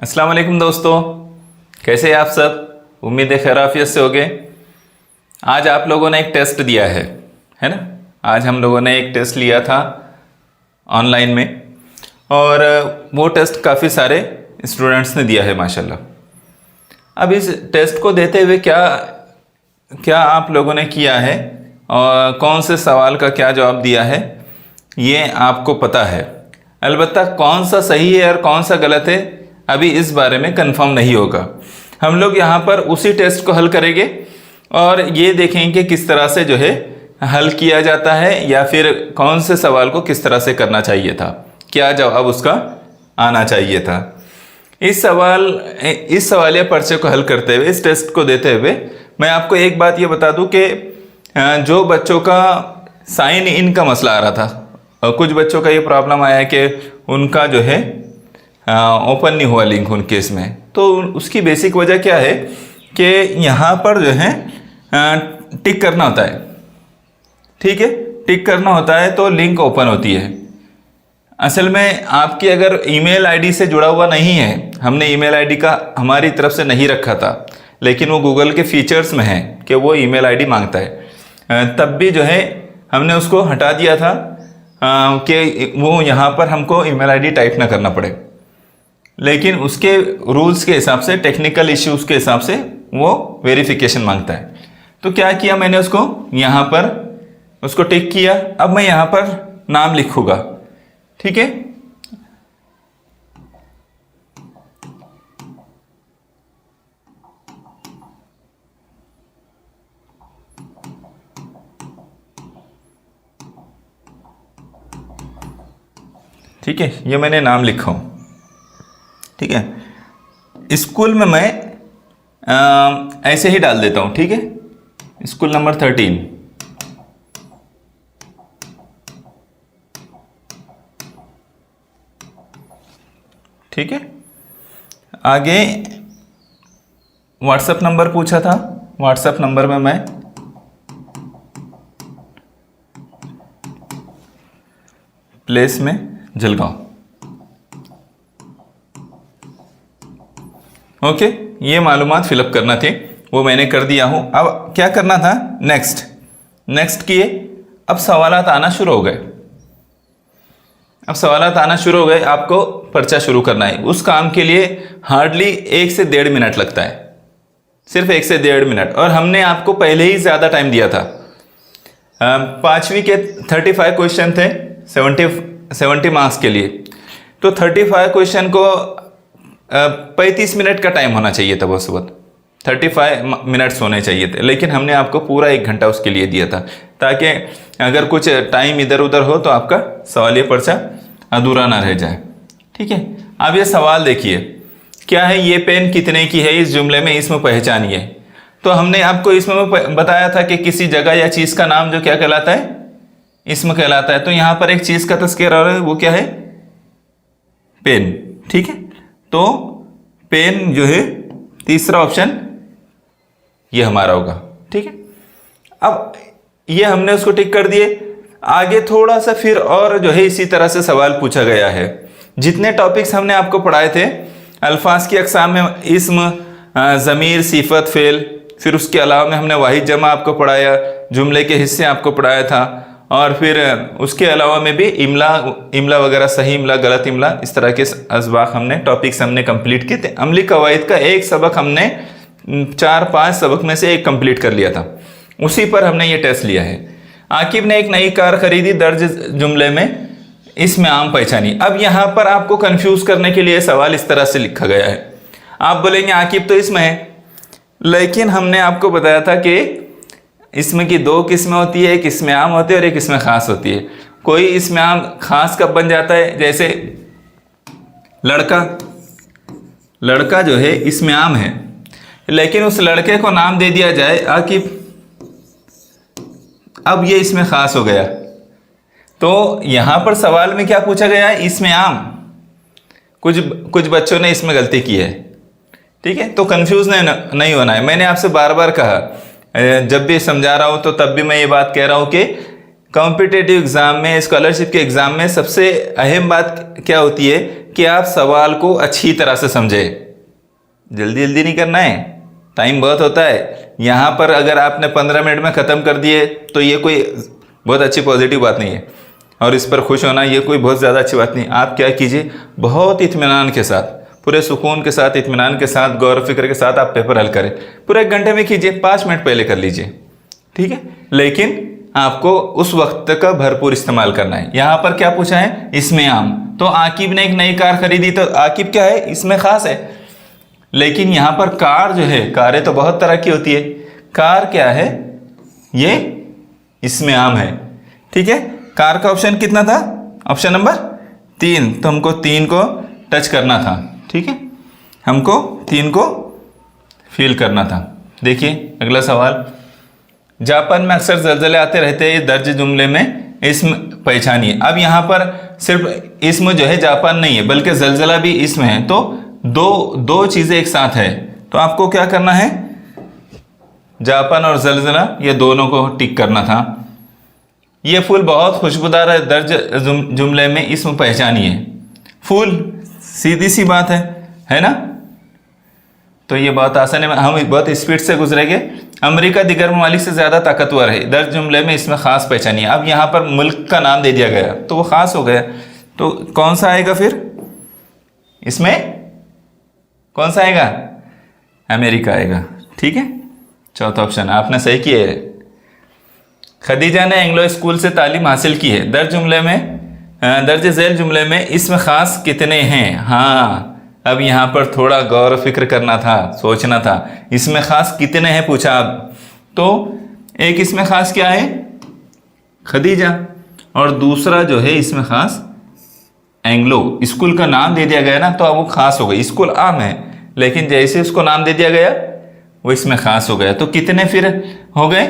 अस्सलाम वालेकुम दोस्तों, कैसे हैं आप सब। उम्मीद है खैराफियत से होगे। आज आप लोगों ने एक टेस्ट दिया है ना। आज हम लोगों ने एक टेस्ट लिया था ऑनलाइन में, और वो टेस्ट काफ़ी सारे स्टूडेंट्स ने दिया है माशाल्लाह। अब इस टेस्ट को देते हुए क्या क्या आप लोगों ने किया है और कौन से सवाल का क्या जवाब दिया है, ये आपको पता है। अलबत्ता कौन सा सही है और कौन सा गलत है, अभी इस बारे में कंफर्म नहीं होगा। हम लोग यहाँ पर उसी टेस्ट को हल करेंगे और ये देखेंगे कि किस तरह से जो है हल किया जाता है, या फिर कौन से सवाल को किस तरह से करना चाहिए था, क्या जवाब उसका आना चाहिए था। इस सवालिया पर्चे को हल करते हुए, इस टेस्ट को देते हुए मैं आपको एक बात ये बता दूं कि जो बच्चों का साइन इन का मसला आ रहा था, कुछ बच्चों का ये प्रॉब्लम आया है कि उनका जो है ओपन नहीं हुआ लिंक उनके इसमें। तो उसकी बेसिक वजह क्या है कि यहाँ पर जो है टिक करना होता है, ठीक है, टिक करना होता है तो लिंक ओपन होती है। असल में आपकी अगर ईमेल आईडी से जुड़ा हुआ नहीं है, हमने ईमेल आईडी का हमारी तरफ से नहीं रखा था, लेकिन वो गूगल के फीचर्स में है कि वो ईमेल आईडी मांगता है, तब भी जो है हमने उसको हटा दिया था कि वो यहाँ पर हमको ईमेल आईडी टाइप ना करना पड़े। लेकिन उसके रूल्स के हिसाब से, टेक्निकल इश्यूज के हिसाब से वो वेरिफिकेशन मांगता है। तो क्या किया मैंने, उसको यहाँ पर उसको टिक किया। अब मैं यहाँ पर नाम लिखूँगा, ठीक है। ठीक है, ये मैंने नाम लिखा हूँ, ठीक है। स्कूल में मैं ऐसे ही डाल देता हूँ, ठीक है। स्कूल नंबर 13, ठीक है। आगे व्हाट्सएप नंबर पूछा था, व्हाट्सएप नंबर में मैं प्लेस में जलगांव, ओके। ये मालूमात फिलअप करना थे, वो मैंने कर दिया हूँ। अब क्या करना था, नेक्स्ट किए। अब सवालात आना शुरू हो गए, आपको पर्चा शुरू करना है। उस काम के लिए हार्डली 1 से 1.5 मिनट लगता है, सिर्फ 1 से 1.5 मिनट। और हमने आपको पहले ही ज़्यादा टाइम दिया था। 5वीं के 35 क्वेश्चन थे 70 मार्क्स के लिए, तो 35 क्वेश्चन को 35 मिनट का टाइम होना चाहिए था, उस वक्त 35 मिनट्स होने चाहिए थे। लेकिन हमने आपको पूरा 1 घंटा उसके लिए दिया था, ताकि अगर कुछ टाइम इधर उधर हो तो आपका सवालिया पर्चा अधूरा ना रह जाए, ठीक है। अब ये सवाल देखिए, क्या है, ये पेन कितने की है, इस जुमले में इसमें पहचानिए। तो हमने आपको इसमें बताया था कि किसी जगह या चीज़ का नाम जो क्या कहलाता है, इसमें कहलाता है। तो यहाँ पर एक चीज़ का तस्करा हो रहा है, वो क्या है, पेन, ठीक है। तो पेन जो है तीसरा ऑप्शन ये हमारा होगा, ठीक है। अब ये हमने उसको टिक कर दिए। आगे थोड़ा सा फिर और जो है इसी तरह से सवाल पूछा गया है। जितने टॉपिक्स हमने आपको पढ़ाए थे, अल्फाज की अक़साम में इस्म, ज़मीर, सिफ़त, फ़ेल, फिर उसके अलावा में हमने वाहिद जमा आपको पढ़ाया, जुमले के हिस्से आपको पढ़ाया था, और फिर उसके अलावा में भी इमला वगैरह, सही इमला, गलत इमला, इस तरह के असबाक हमने टॉपिक्स हमने कंप्लीट किए थे। अमली कवायद का एक सबक हमने 4-5 सबक में से एक कंप्लीट कर लिया था, उसी पर हमने ये टेस्ट लिया है। आकिब ने एक नई कार खरीदी, दर्ज जुमले में इसमें आम पहचानी। अब यहाँ पर आपको कंफ्यूज करने के लिए सवाल इस तरह से लिखा गया है। आप बोलेंगे आकिब तो इसमें है, लेकिन हमने आपको बताया था कि इसमें की 2 किस्में होती है, एक इसमें आम होती है और एक इसमें ख़ास होती है। कोई इसमें आम ख़ास कब बन जाता है, जैसे लड़का जो है इसमें आम है, लेकिन उस लड़के को नाम दे दिया जाए आकिब, अब ये इसमें ख़ास हो गया। तो यहाँ पर सवाल में क्या पूछा गया है, इसमें आम। कुछ बच्चों ने इसमें गलती की है, ठीक है। तो कंफ्यूज नहीं होना है। मैंने आपसे बार बार कहा, जब भी समझा रहा हूँ तो तब भी मैं ये बात कह रहा हूँ कि कॉम्पिटिटिव एग्ज़ाम में, स्कॉलरशिप के एग्ज़ाम में सबसे अहम बात क्या होती है कि आप सवाल को अच्छी तरह से समझें। जल्दी जल्दी नहीं करना है, टाइम बहुत होता है। यहाँ पर अगर आपने 15 मिनट में ख़त्म कर दिए तो ये कोई बहुत अच्छी पॉजिटिव बात नहीं है, और इस पर खुश होना ये कोई बहुत ज़्यादा अच्छी बात नहीं। आप क्या कीजिए, बहुत इत्मीनान के साथ, पूरे सुकून के साथ, इत्मीनान के साथ, गौर फिक्र के साथ आप पेपर हल करें। पूरे 1 घंटे में कीजिए, 5 मिनट पहले कर लीजिए, ठीक है। लेकिन आपको उस वक्त का भरपूर इस्तेमाल करना है। यहाँ पर क्या पूछा है, इसमें आम। तो आकिब ने एक नई कार खरीदी, तो आकिब क्या है, इसमें ख़ास है। लेकिन यहाँ पर कार जो है, कारें तो बहुत तरह की होती है, कार क्या है, ये इसमें आम है, ठीक है। कार का ऑप्शन कितना था, ऑप्शन नंबर 3। तो हमको 3 को टच करना था, ठीक है, हमको 3 को फील करना था। देखिए अगला सवाल, जापान में अक्सर जलजले आते रहते हैं, दर्ज जुमले में इसम पहचानिए। अब यहाँ पर सिर्फ इसम जो है जापान नहीं है, बल्कि जलजला भी इसमें है। तो दो चीज़ें एक साथ है, तो आपको क्या करना है, जापान और जलजला ये दोनों को टिक करना था। ये फूल बहुत खुशबूदार है, दर्ज जुमले में इसम पहचानिए। फूल सीधी सी बात है ना। तो ये बहुत आसान है, हम बहुत स्पीड से गुजरेंगे। अमेरिका दिगर ममालिक से ज़्यादा ताकतवर है, दर्ज जुमले में इसमें ख़ास पहचानिए। अब यहाँ पर मुल्क का नाम दे दिया गया तो वो ख़ास हो गया, तो कौन सा आएगा फिर, इसमें कौन सा आएगा, अमेरिका आएगा, ठीक है। चौथा ऑप्शन आपने सही किया है। खदीजा ने एंग्लो स्कूल से तालीम हासिल की है, दर्ज झेल जुमले में इसमें ख़ास कितने हैं। हाँ, अब यहाँ पर थोड़ा गौर फिक्र करना था, सोचना था, इसमें ख़ास कितने हैं पूछा। अब तो एक इसमें ख़ास क्या है, खदीजा, और दूसरा जो है इसमें ख़ास एंग्लो। स्कूल का नाम दे दिया गया ना, तो अब वो ख़ास हो गई। स्कूल आम है, लेकिन जैसे उसको नाम दे दिया गया वो इसमें ख़ास हो गया। तो कितने फिर हो गए,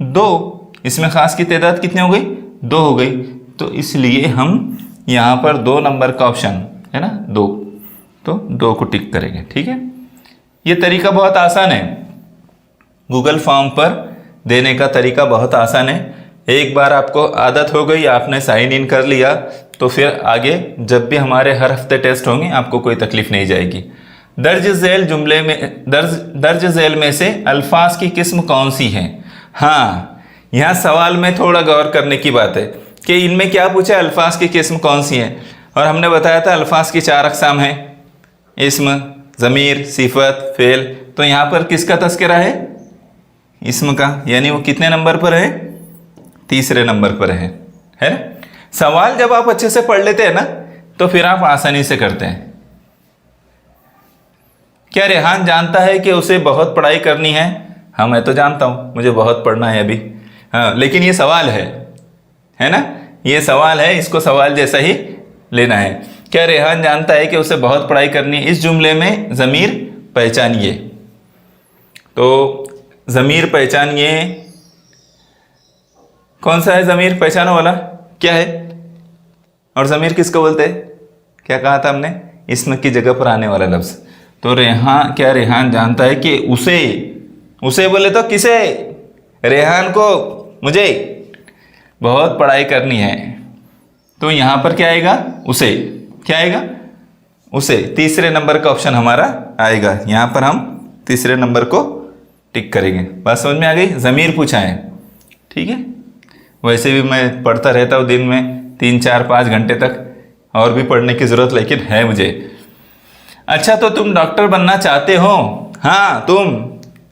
2। इसमें ख़ास की तादाद कितनी हो गई, 2 हो गई। तो इसलिए हम यहाँ पर 2 नंबर का ऑप्शन है ना, 2, तो 2 को टिक करेंगे, ठीक है। ये तरीका बहुत आसान है, गूगल फॉर्म पर देने का तरीका बहुत आसान है। एक बार आपको आदत हो गई, आपने साइन इन कर लिया, तो फिर आगे जब भी हमारे हर हफ्ते टेस्ट होंगे आपको कोई तकलीफ नहीं जाएगी। दर्ज झेल जुमले में, दर्ज झेल में से अल्फाज की किस्म कौन सी है। हाँ, यहाँ सवाल में थोड़ा गौर करने की बात है कि इनमें क्या पूछा, अल्फाज की किस्म कौन सी है। और हमने बताया था अल्फाज की 4 अक़साम है, इस्म, ज़मीर, सिफत, फ़ेल। तो यहाँ पर किसका तस्करा है, इस्म का, यानी वो कितने नंबर पर है, 3रे नंबर पर है। सवाल जब आप अच्छे से पढ़ लेते हैं ना, तो फिर आप आसानी से करते हैं। क्या रेहान जानता है कि उसे बहुत पढ़ाई करनी है। हाँ, मैं तो जानता हूँ, मुझे बहुत पढ़ना है अभी। हाँ, लेकिन ये सवाल है ना, ये सवाल है, इसको सवाल जैसा ही लेना है। क्या रेहान जानता है कि उसे बहुत पढ़ाई करनी है। इस जुमले में ज़मीर पहचानिए, तो ज़मीर पहचानिए, कौन सा है ज़मीर पहचानो वाला, क्या है। और ज़मीर किसको बोलते हैं, क्या कहा था हमने, इस्म की जगह पर आने वाला लफ्ज़। तो क्या रेहान जानता है कि उसे बोले तो किसे, रेहान को, मुझे बहुत पढ़ाई करनी है। तो यहाँ पर क्या आएगा, उसे, क्या आएगा, उसे। 3रे नंबर का ऑप्शन हमारा आएगा, यहाँ पर हम 3रे नंबर को टिक करेंगे। बात समझ में आ गई, ज़मीर पूछा है, ठीक है। वैसे भी मैं पढ़ता रहता हूँ दिन में 3, 4, 5 घंटे तक, और भी पढ़ने की ज़रूरत लेकिन है मुझे। अच्छा, तो तुम डॉक्टर बनना चाहते हो। हाँ, तुम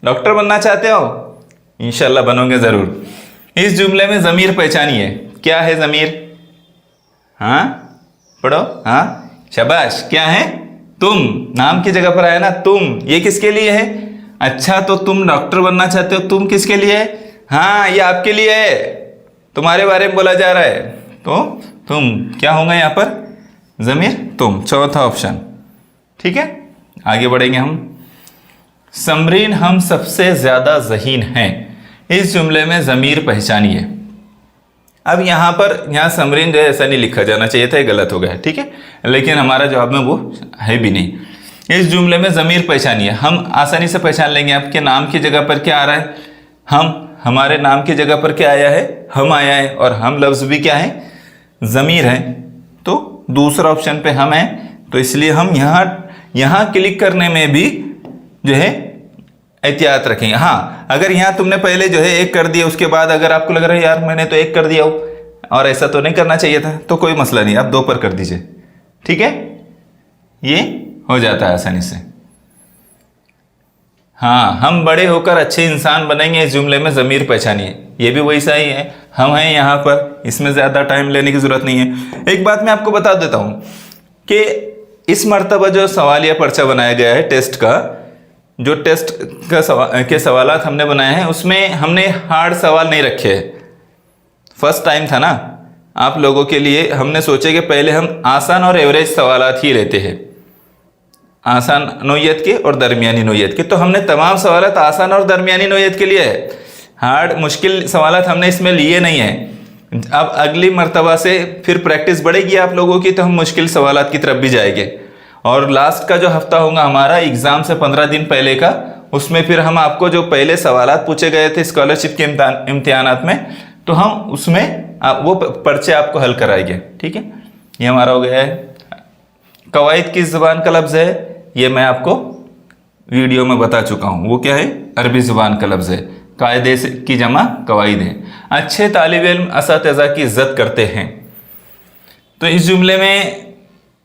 डॉक्टर बनना चाहते हो, इंशाल्लाह बनोगे ज़रूर। इस जुमले में ज़मीर पहचानिए, क्या है ज़मीर। हाँ, पढ़ो, हाँ, शाबाश, क्या है, तुम, नाम की जगह पर आया ना, तुम, ये किसके लिए है। अच्छा, तो तुम डॉक्टर बनना चाहते हो, तुम किसके लिए है। हाँ, ये आपके लिए है, तुम्हारे बारे में बोला जा रहा है। तो तुम क्या होगा यहाँ पर, ज़मीर तुम, चौथा ऑप्शन, ठीक है। आगे बढ़ेंगे हम। समरीन हम सबसे ज़्यादा ज़हीन हैं, इस जुमले में ज़मीर पहचानिए। अब यहाँ समरीन जो है ऐसा नहीं लिखा जाना चाहिए था, ये गलत हो गया, ठीक है। लेकिन हमारा जवाब में वो है भी नहीं। इस जुमले में ज़मीर पहचानिए, हम आसानी से पहचान लेंगे। आपके नाम की जगह पर क्या आ रहा है, हमारे नाम की जगह पर क्या आया है, हम आया है और हम लफ्ज़ भी क्या है, ज़मीर है, तो दूसरा ऑप्शन पे हम है, तो इसलिए हम यहाँ क्लिक करने में भी जो है एहतियात रखेंगे। हाँ, अगर यहाँ तुमने पहले जो है एक कर दिया, उसके बाद अगर आपको लग रहा है यार मैंने तो एक कर दिया हो और ऐसा तो नहीं करना चाहिए था, तो कोई मसला नहीं, आप 2 पर कर दीजिए, ठीक है, ये हो जाता है आसानी से। हाँ, हम बड़े होकर अच्छे इंसान बनेंगे, इस जुमले में ज़मीर पहचानिए, ये भी वैसा ही है, हम हैं यहाँ पर, इसमें ज़्यादा टाइम लेने की ज़रूरत नहीं है। एक बात मैं आपको बता देता हूँ कि इस मर्तबा जो सवालिया पर्चा बनाया गया है टेस्ट का, जो टेस्ट के सवालात हमने बनाए हैं उसमें हमने हार्ड सवाल नहीं रखे हैं। फर्स्ट टाइम था ना आप लोगों के लिए, हमने सोचे कि पहले हम आसान और एवरेज सवालात ही लेते हैं, आसान नोयत के और दरमियानी नोयत के, तो हमने तमाम सवालात आसान और दरमियानी नोयत के लिए है, हार्ड मुश्किल सवालात हमने इसमें लिए नहीं है। अब अगली मर्तबा से फिर प्रैक्टिस बढ़ेगी आप लोगों की, तो हम मुश्किल सवालात की तरफ भी जाएंगे। और लास्ट का जो हफ्ता होगा हमारा एग्ज़ाम से 15 दिन पहले का, उसमें फिर हम आपको जो पहले सवालात पूछे गए थे स्कॉलरशिप के इम्तिहानात में, तो हम उसमें वो पर्चे आपको हल कराएंगे, ठीक है। ये हमारा हो गया है। कवायद किस ज़ुबान का लफ्ज़ है, ये मैं आपको वीडियो में बता चुका हूँ, वो क्या है, अरबी ज़ुबान का लफ्ज़ है। कायदे से की जमा कवायद है। अच्छे तालिब इल्म असातिज़ा की इज़्ज़त करते हैं, तो इस जुमले में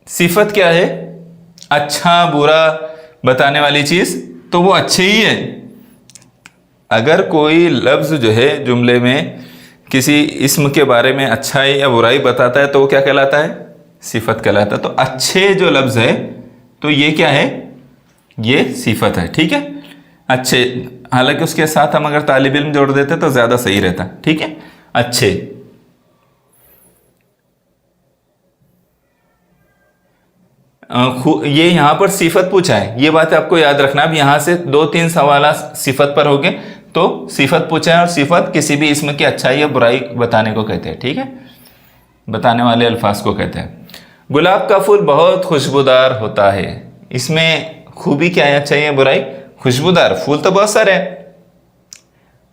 सिफत क्या है, अच्छा बुरा बताने वाली चीज़, तो वो अच्छे ही है। अगर कोई लफ्ज़ जो है जुमले में किसी इस्म के बारे में अच्छाई या बुराई बताता है तो वो क्या कहलाता है, सिफत कहलाता है। तो अच्छे जो लफ्ज़ है तो ये क्या है, ये सिफत है, ठीक है, अच्छे। हालांकि उसके साथ हम अगर तालिब इल्म जोड़ देते तो ज़्यादा सही रहता, ठीक है, अच्छे। ये यहाँ पर सिफत पूछा है, ये बात आपको याद रखना। अब यहाँ से 2-3 सवाल सिफत पर हो गए, तो सिफत पूछा है और सिफत किसी भी इसम की अच्छाई या बुराई बताने को कहते हैं, ठीक है, बताने वाले अल्फाज को कहते हैं। गुलाब का फूल बहुत खुशबूदार होता है, इसमें खूबी क्या है, अच्छाई या बुराई, खुशबूदार। फूल तो बहुत सारे हैं,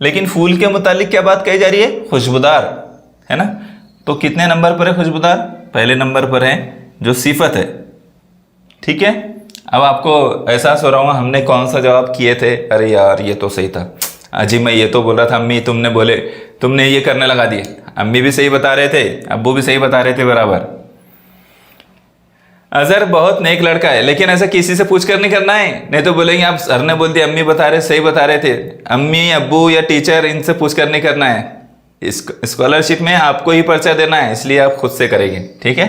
लेकिन फूल के मुतालिक क्या बात कही जा रही है, खुशबूदार, है ना। तो कितने नंबर पर है खुशबूदार, पहले नंबर पर है जो सिफत है, ठीक है। अब आपको एहसास हो रहा होगा हमने कौन सा जवाब किए थे, अरे यार ये तो सही था, अजी मैं ये तो बोल रहा था, अम्मी तुमने ये करने लगा दिए। अम्मी भी सही बता रहे थे, अब्बू भी सही बता रहे थे बराबर। अजहर बहुत नेक लड़का है, लेकिन ऐसा किसी से पूछ कर नहीं करना है, नहीं तो बोलेंगे आप सर ने बोल दिया, अम्मी बता रहे सही बता रहे थे, अम्मी अब्बू या टीचर इनसे पूछ कर नहीं करना है। इस स्कॉलरशिप में आपको ही पर्चा देना है, इसलिए आप खुद से करेंगे, ठीक है।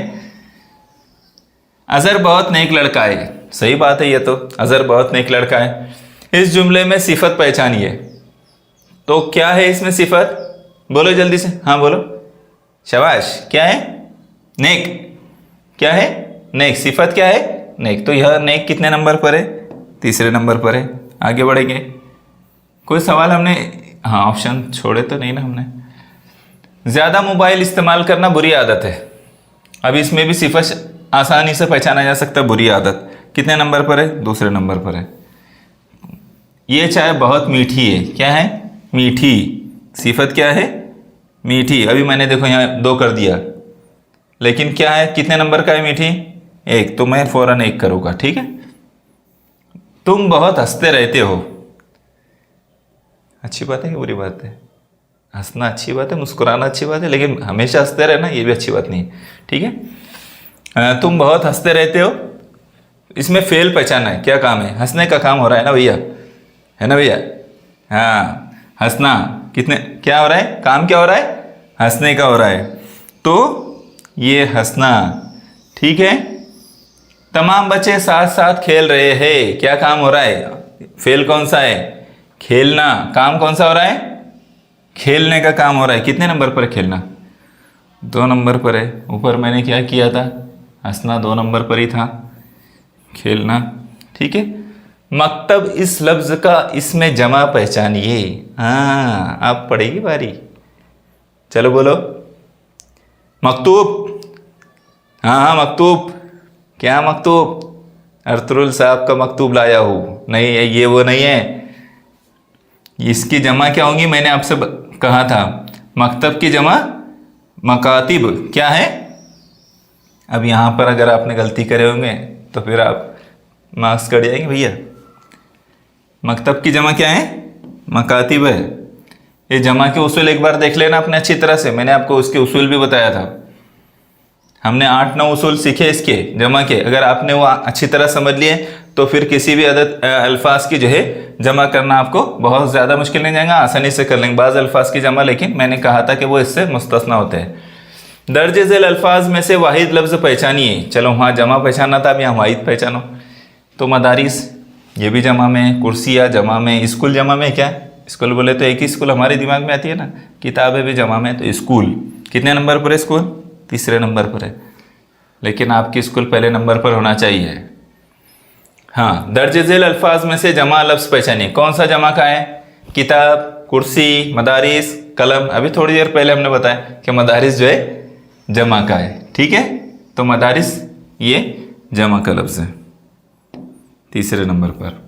अजहर बहुत नेक लड़का है, सही बात है ये तो, अजहर बहुत नेक लड़का है। इस जुमले में सिफत पहचानिए, तो क्या है इसमें सिफत, बोलो जल्दी से, हाँ बोलो, शाबाश, क्या है, नेक, क्या है, नेक। सिफत क्या है, नेक। तो यह नेक कितने नंबर पर है, तीसरे नंबर पर है। आगे बढ़ेंगे, कोई सवाल हमने, हाँ ऑप्शन छोड़े तो नहीं ना हमने। ज़्यादा मोबाइल इस्तेमाल करना बुरी आदत है, अब इसमें भी सिफत आसानी से पहचाना जा सकता है, बुरी आदत। कितने नंबर पर है, दूसरे नंबर पर है। ये चाय बहुत मीठी है, क्या है, मीठी। सिफत क्या है, मीठी। अभी मैंने देखो यहाँ 2 कर दिया, लेकिन क्या है, कितने नंबर का है मीठी, 1, तो मैं फौरन 1 करूँगा, ठीक है। तुम बहुत हंसते रहते हो, अच्छी बात है कि बुरी बात है, हंसना अच्छी बात है, मुस्कुराना अच्छी बात है, लेकिन हमेशा हंसते रहना ये भी अच्छी बात नहीं है, ठीक है। तुम बहुत हंसते रहते हो, इसमें फेल पहचाना है, क्या काम है, हंसने का काम हो रहा है ना भैया, है ना भैया, हाँ हंसना, कितने, क्या हो रहा है, काम क्या हो रहा है, हंसने का हो रहा है, तो ये हंसना, ठीक है। तमाम बच्चे साथ साथ खेल रहे हैं, क्या काम हो रहा है, फेल कौन सा है, खेलना। काम कौन सा हो रहा है, खेलने का काम हो रहा है। कितने नंबर पर खेलना, 2 नंबर पर है। ऊपर मैंने क्या किया था, हंसना 2 नंबर पर ही था, खेलना, ठीक है। मकतब इस लफ्ज़ का इसमें जमा पहचानिए, हाँ आप पढ़ेगी बारी, चलो बोलो, मकतूब, हाँ हाँ मकतूब, क्या मकतूब, अरतुल साहब का मकतूब लाया हूँ, नहीं ये वो नहीं है, इसकी जमा क्या होंगी, मैंने आपसे कहा था, मकतब की जमा मकातिब क्या है? अब यहाँ पर अगर आपने गलती करे होंगे तो फिर आप मार्क्स कट जाएंगे भैया। मकतब की जमा क्या है? मकातिब है। ये जमा के उसूल एक बार देख लेना अपने अच्छी तरह से, मैंने आपको उसके उसूल भी बताया था। हमने 8-9 उसूल सीखे इसके जमा के, अगर आपने वो अच्छी तरह समझ लिए तो फिर किसी भी अदद अल्फाज की जो है जमा करना आपको बहुत ज़्यादा मुश्किल नहीं जाएगा, आसानी से कर लेंगे बाज़ अल्फाज की जमा, लेकिन मैंने कहा था कि वो इससे मुस्तस्ना होते हैं। दर्ज झेल अल्फाज में से वाहिद लफ्ज़ पहचानिए। चलो वहाँ जमा पहचाना था, अब यहाँ वाहिद पहचानो। तो मदारिस ये भी जमा में, कुर्सिया जमा में, स्कूल जमा में। क्या स्कूल बोले तो एक ही स्कूल हमारे दिमाग में आती है ना, किताबें भी जमा में। तो स्कूल कितने नंबर पर है? स्कूल तीसरे नंबर पर है, लेकिन आपकी स्कूल पहले नंबर पर होना चाहिए। हाँ, दर्ज झेल अल्फाज में से जमा लफ्ज़ पहचानिए। कौन सा जमा का है? किताब, कुर्सी, मदारिस, कलम। अभी थोड़ी देर पहले हमने बताया कि मदारिस जो है जमा का है, ठीक है। तो मदारिस ये जमा का लफ्ज़ है तीसरे नंबर पर।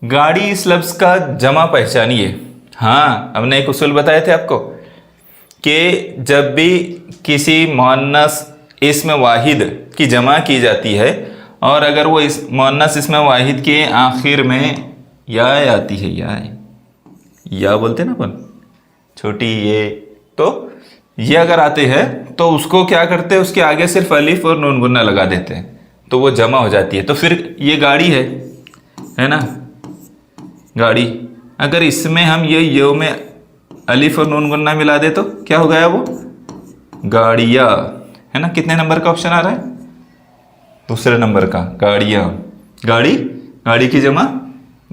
गाड़ी इस लफ्ज़ का जमा पहचानिए। हाँ, हमने एक उसूल बताए थे आपको कि जब भी किसी मुअन्नस इस्म वाहिद की जमा की जाती है और अगर वो इस मुअन्नस इस्म वाहिद के आखिर में या आती है, या बोलते ना अपन छोटी ये, तो ये अगर आते हैं तो उसको क्या करते हैं, उसके आगे सिर्फ अलिफ और नून गुन्ना लगा देते हैं तो वो जमा हो जाती है। तो फिर ये गाड़ी है ना, गाड़ी। अगर इसमें हम ये यो में अलिफ और नून गुन्ना मिला दे तो क्या हो गया? वो गाड़िया, है ना। कितने नंबर का ऑप्शन आ रहा है? दूसरे नंबर का, गाड़िया। गाड़ी की जमा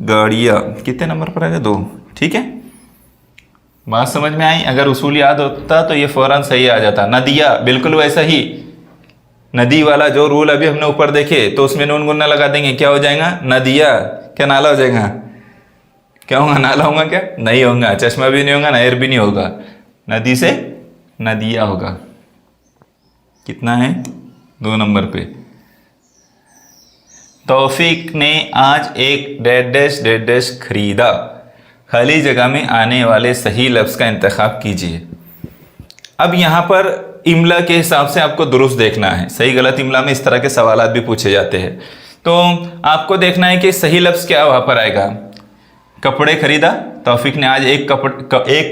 गाड़िया। कितने नंबर पर आएगा? 2, ठीक है। बात समझ में आई? अगर उसूल याद होता तो ये फ़ौरन सही आ जाता। नदिया, बिल्कुल वैसा ही नदी वाला जो रूल अभी हमने ऊपर देखे, तो उसमें नून गुन्ना लगा देंगे, क्या हो जाएगा? नदिया। क्या नाला हो जाएगा? क्या होगा? नाला होगा क्या? नहीं होगा। चश्मा भी नहीं होगा, नहर भी नहीं होगा, नदी से नदिया होगा। कितना है? 2 नंबर पे। तौफीक ने आज एक डैश डैश डैश डैश खरीदा। खाली जगह में आने वाले सही लफ्ज़ का इंतखाब कीजिए। अब यहाँ पर इमला के हिसाब से आपको दुरुस्त देखना है। सही गलत इमला में इस तरह के सवालात भी पूछे जाते हैं, तो आपको देखना है कि सही लफ्ज़ क्या वहाँ पर आएगा। कपड़े खरीदा, तौफीक ने आज एक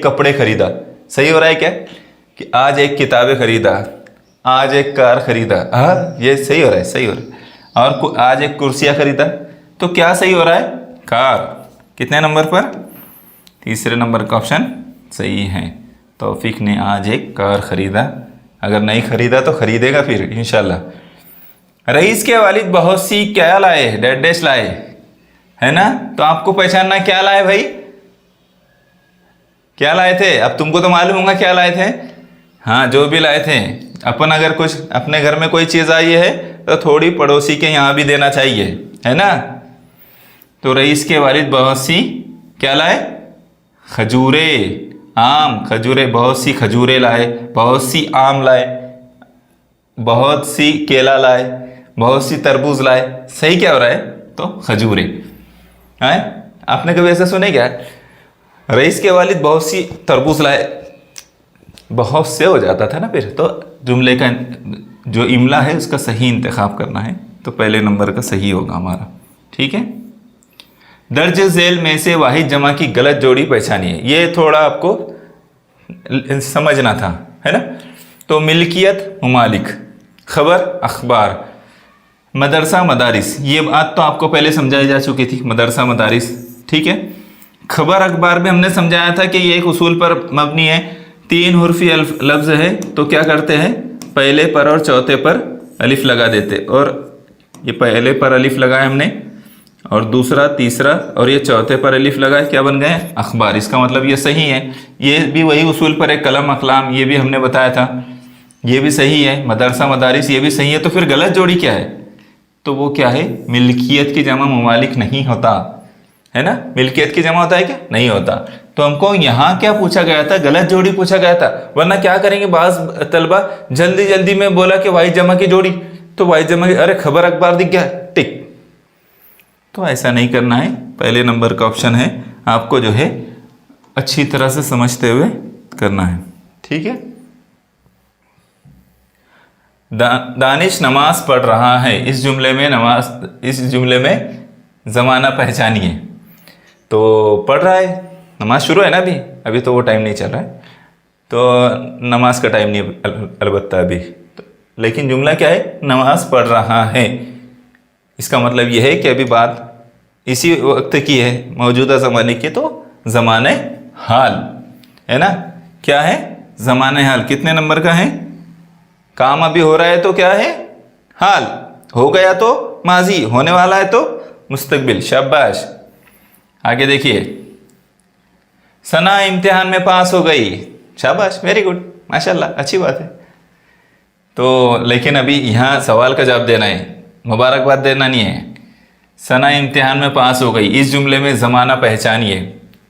कपड़े खरीदा। सही हो रहा है क्या? कि आज एक किताबें खरीदा, आज एक कार खरीदा। हाँ, ये सही हो रहा है, सही हो रहा है। और आज एक कुर्सियाँ खरीदा, तो क्या सही हो रहा है? कार। कितने नंबर पर? तीसरे नंबर का ऑप्शन सही है। तौफीक ने आज एक कार खरीदा। अगर नहीं खरीदा तो खरीदेगा फिर इंशाल्लाह। रईस के वालिद बहुत सी क्या लाए? डैश डैश लाए, है ना। तो आपको पहचानना क्या लाए भाई, क्या लाए थे। अब तुमको तो मालूम होगा क्या लाए थे। हाँ, जो भी लाए थे। अपन अगर कुछ अपने घर में कोई चीज़ आई है तो थोड़ी पड़ोसी के यहाँ भी देना चाहिए, है ना। तो रईस के वालिद बहुत सी क्या लाए? खजूरे, आम। खजूरे, बहुत सी खजूरे लाए, बहुत सी आम लाए, बहुत सी केला लाए, बहुत सी तरबूज लाए। सही क्या हो रहा है? तो खजूरे। हैं? आपने कभी ऐसा सुने क्या? रईस के वालिद बहुत सी तरबूज लाए, बहुत से हो जाता था ना फिर। तो जुमले का जो इमला है उसका सही इंतखाब करना है, तो पहले नंबर का सही होगा हमारा, ठीक है। दर्ज झेल में से वाहिद जमा की गलत जोड़ी पहचानिए। ये थोड़ा आपको समझना था, है ना। तो मिल्कियत ममालिक, खबर अखबार, मदरसा मदारिस, ये बात तो आपको पहले समझाई जा चुकी थी, मदरसा मदारिस, ठीक है। खबर अखबार में हमने समझाया था कि ये एक उसूल पर मबनी है। 3 हुर्फी लफ्ज़ है तो क्या करते हैं, पहले पर और चौथे पर अलिफ लगा देते। और ये पहले पर अलिफ लगाए हमने, और दूसरा, तीसरा और ये चौथे पर अलिफ लगाए, क्या बन गए? अखबार। इसका मतलब ये सही है। ये भी वही उसूल पर है। कलम अकलाम, ये भी हमने बताया था, ये भी सही है। मदरसा मदारिस, ये भी सही है। तो फिर गलत जोड़ी क्या है? तो वो क्या है? मिल्कियत की जमा ममालिक नहीं होता, है ना। मिल्कियत की जमा होता है क्या? नहीं होता। तो हमको यहाँ क्या पूछा गया था? गलत जोड़ी पूछा गया था। वरना क्या करेंगे, बाज़ तलबा जल्दी जल्दी में बोला कि वाहिद जमा की जोड़ी, तो वाहिद जमा की, अरे खबर अखबार दिख गया, टिक। तो ऐसा नहीं करना है। पहले नंबर का ऑप्शन है, आपको जो है अच्छी तरह से समझते हुए करना है। ठीक है, दानिश नमाज पढ़ रहा है, इस जुमले में ज़माना पहचानिए। तो पढ़ रहा है, नमाज शुरू है ना अभी तो वो टाइम नहीं चल रहा है, तो नमाज का टाइम नहीं अलबत्ता अभी तो, लेकिन जुमला क्या है, नमाज पढ़ रहा है। इसका मतलब यह है कि अभी बात इसी वक्त की है, मौजूदा ज़माने की, तो ज़माने हाल है ना। क्या है, ज़माने हाल। कितने नंबर का है, काम अभी हो रहा है तो क्या है, हाल। हो गया तो माजी, होने वाला है तो मुस्तकबिल। शाबाश। आगे देखिए, सना इम्तिहान में पास हो गई। शाबाश, वेरी गुड, माशाल्लाह, अच्छी बात है। तो लेकिन अभी यहाँ सवाल का जवाब देना है, मुबारकबाद देना नहीं है। सना इम्तिहान में पास हो गई, इस जुमले में ज़माना पहचानिए।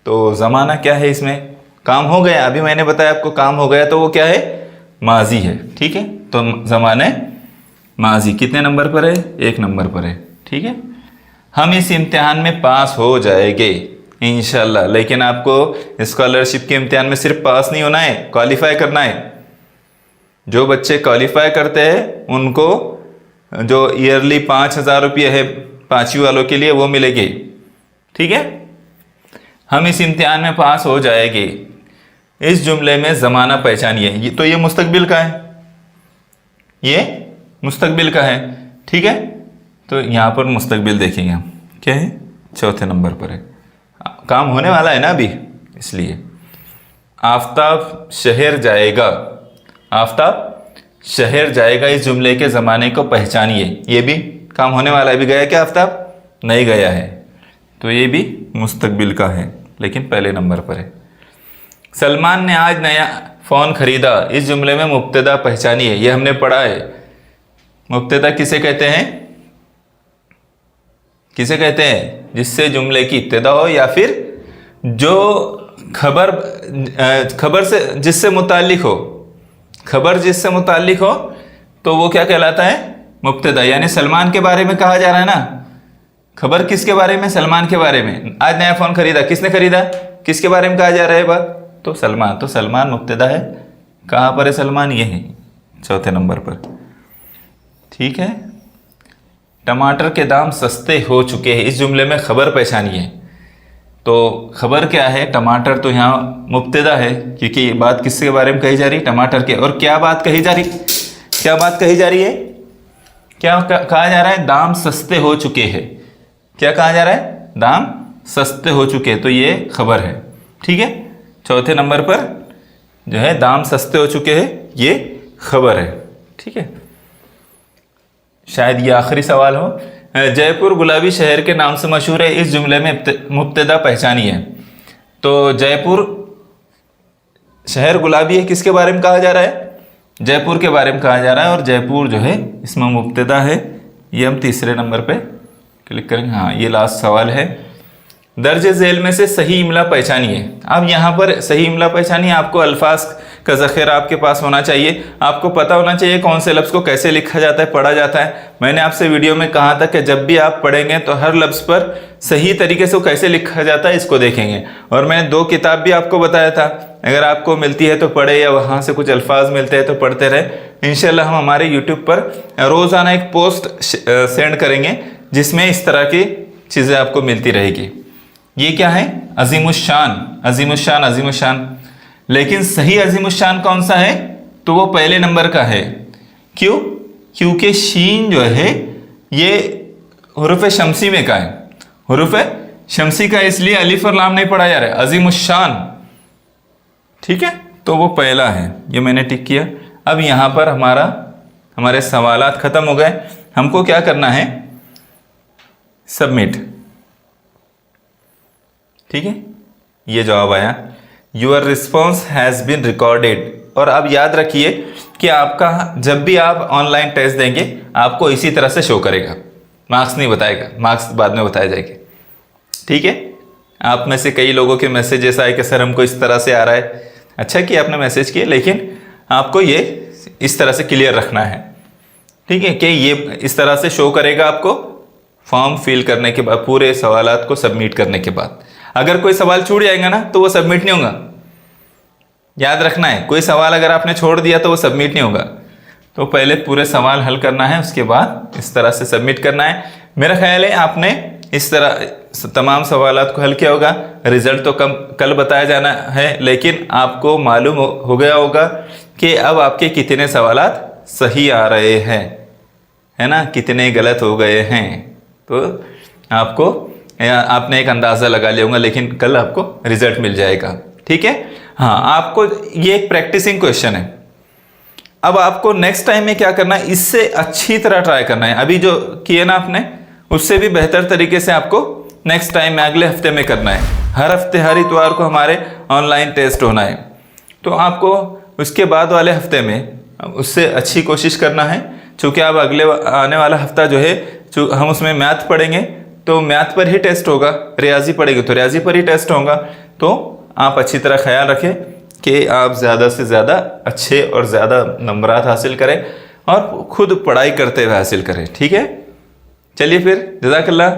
तो ज़माना क्या है, इसमें काम हो गया। अभी मैंने बताया आपको काम हो गया, तो वो क्या है, माजी है। ठीक है, तो ज़माने माजी कितने नंबर पर है, 1 नंबर पर है। ठीक है, हम इस इम्तिहान में पास हो जाएंगे इंशाल्लाह। लेकिन आपको स्कॉलरशिप के इम्तिहान में सिर्फ पास नहीं होना है, क्वालिफाई करना है। जो बच्चे क्वालिफाई करते हैं उनको जो ईयरली 5,000 रुपये है 5वीं वालों के लिए, वो मिलेगी। ठीक है, हम इस इम्तिहान में पास हो जाएंगे, इस जुमले में ज़माना पहचानिए। तो ये मुस्तकबिल का है, ये मुस्तकबिल का है। ठीक है, तो यहाँ पर मुस्तकबिल देखेंगे हम, क्या है, 4थे नंबर पर है। काम होने वाला है ना अभी, इसलिए। आफताब शहर जाएगा, आफताब शहर जाएगा, इस जुमले के ज़माने को पहचानिए। ये भी काम होने वाला है। अभी गया क्या आफताब, नहीं गया है, तो ये भी मुस्तकबिल का है, लेकिन पहले नंबर पर है। सलमान ने आज नया फ़ोन ख़रीदा, इस जुमले में मुब्तदा पहचानिए। ये हमने पढ़ा है। मुब्तदा किसे कहते हैं, किसे कहते हैं, जिससे जुमले की इब्तिदा हो, या फिर जो खबर से जिससे मुताल्लिक हो, खबर जिससे मुताल्लिक हो, तो वो क्या कहलाता है, मुब्तदा। यानी सलमान के बारे में कहा जा रहा है ना, खबर किसके बारे में, सलमान के बारे में। आज नया फ़ोन खरीदा, किसने खरीदा, किसके बारे में कहा जा रहा है बात, तो सलमान। तो सलमान मुब्तदा है। कहाँ पर है सलमान, ये है 4थे नंबर पर। ठीक है, टमाटर के दाम सस्ते हो चुके हैं, इस जुमले में खबर पहचानिए। तो खबर क्या है, टमाटर, तो यहाँ मुब्तदा है, क्योंकि ये बात किसके बारे में कही जा रही है, टमाटर के। और क्या बात कही जा रही, क्या बात कही जा रही है, क्या कहा जा रहा है, दाम सस्ते हो चुके हैं। क्या कहा जा रहा है, दाम सस्ते हो चुके हैं, तो ये खबर है। ठीक है, 4थे नंबर पर जो है दाम सस्ते हो चुके हैं, ये खबर है। ठीक है, शायद ये आखिरी सवाल हो। जयपुर गुलाबी शहर के नाम से मशहूर है, इस जुमले में मुब्तदा पहचानिए। तो जयपुर शहर गुलाबी है, किसके बारे में कहा जा रहा है, जयपुर के बारे में कहा जा रहा है। और जयपुर जो है इसमें मुब्तदा है। ये हम 3रे नंबर पे क्लिक करेंगे। हाँ, ये लास्ट सवाल है। दर्ज झेल में से सही इमला पहचानिए। अब यहाँ पर सही इमला पहचानिए, आपको अल्फाज का ज़ख़ीरा आपके पास होना चाहिए। आपको पता होना चाहिए कौन से लफ्ज़ को कैसे लिखा जाता है, पढ़ा जाता है। मैंने आपसे वीडियो में कहा था कि जब भी आप पढ़ेंगे तो हर लफ्ज़ पर सही तरीके से कैसे लिखा जाता है, इसको देखेंगे। और मैंने 2 किताब भी आपको बताया था, अगर आपको मिलती है तो पढ़े, या वहाँ से कुछ अल्फाज मिलते हैं तो पढ़ते रहे। इंशाल्लाह हम हमारे यूट्यूब पर रोज़ाना एक पोस्ट सेंड करेंगे, जिसमें इस तरह की चीज़ें आपको मिलती रहेगी। ये क्या है, अज़ीमुश्शान, अज़ीमुश्शान, अज़ीमुश्शान। लेकिन सही अज़ीमुश्शान कौन सा है, तो वो पहले नंबर का है। क्यों, क्योंकि शीन जो है ये हुरूफ शमसी में का है, हुरूफ शमसी का, इसलिए अलिफ और लाम नहीं पढ़ा जा रहा है, अज़ीमुश्शान। ठीक है, तो वो पहला है, ये मैंने टिक किया। अब यहाँ पर हमारे सवालात ख़त्म हो गए। हमको क्या करना है, सबमिट। ठीक है, ये जवाब आया, your response has been recorded. और अब याद रखिए कि आपका जब भी आप ऑनलाइन टेस्ट देंगे, आपको इसी तरह से शो करेगा, मार्क्स नहीं बताएगा, मार्क्स बाद में बताए जाएंगे। ठीक है, आप में से कई लोगों के मैसेजेस आए कि सर हमको इस तरह से आ रहा है। अच्छा कि आपने मैसेज किए, लेकिन आपको ये इस तरह से क्लियर रखना है। ठीक है, कि ये इस तरह से शो करेगा आपको फॉर्म फिल करने के बाद, पूरे सवालात को सबमिट करने के बाद। अगर कोई सवाल छूट जाएगा ना, तो वो सबमिट नहीं होगा। याद रखना है, कोई सवाल अगर आपने छोड़ दिया तो वो सबमिट नहीं होगा। तो पहले पूरे सवाल हल करना है, उसके बाद इस तरह से सबमिट करना है। मेरा ख्याल है आपने इस तरह तमाम सवालात को हल किया होगा। रिजल्ट तो कल बताया जाना है, लेकिन आपको मालूम हो गया होगा कि अब आपके कितने सवालात सही आ रहे हैं, है ना, कितने गलत हो गए हैं। तो आपने एक अंदाज़ा लगा लिया होगा, लेकिन कल आपको रिजल्ट मिल जाएगा। ठीक है, हाँ, आपको ये एक प्रैक्टिसिंग क्वेश्चन है। अब आपको नेक्स्ट टाइम में क्या करना है, इससे अच्छी तरह ट्राई करना है। अभी जो किए ना आपने, उससे भी बेहतर तरीके से आपको नेक्स्ट टाइम में अगले हफ्ते में करना है। हर हफ्ते हर इतवार को हमारे ऑनलाइन टेस्ट होना है, तो आपको उसके बाद वाले हफ्ते में उससे अच्छी कोशिश करना है। चूँकि अब अगले आने वाला हफ्ता जो है, हम उसमें मैथ पढ़ेंगे, तो मैथ पर ही टेस्ट होगा, रियाजी पढ़ेंगे तो रियाजी पर ही टेस्ट होगा। तो आप अच्छी तरह ख्याल रखें कि आप ज़्यादा से ज़्यादा अच्छे और ज़्यादा नंबरात हासिल करें और खुद पढ़ाई करते हुए हासिल करें। ठीक है, चलिए फिर, जज़ाकल्लाह।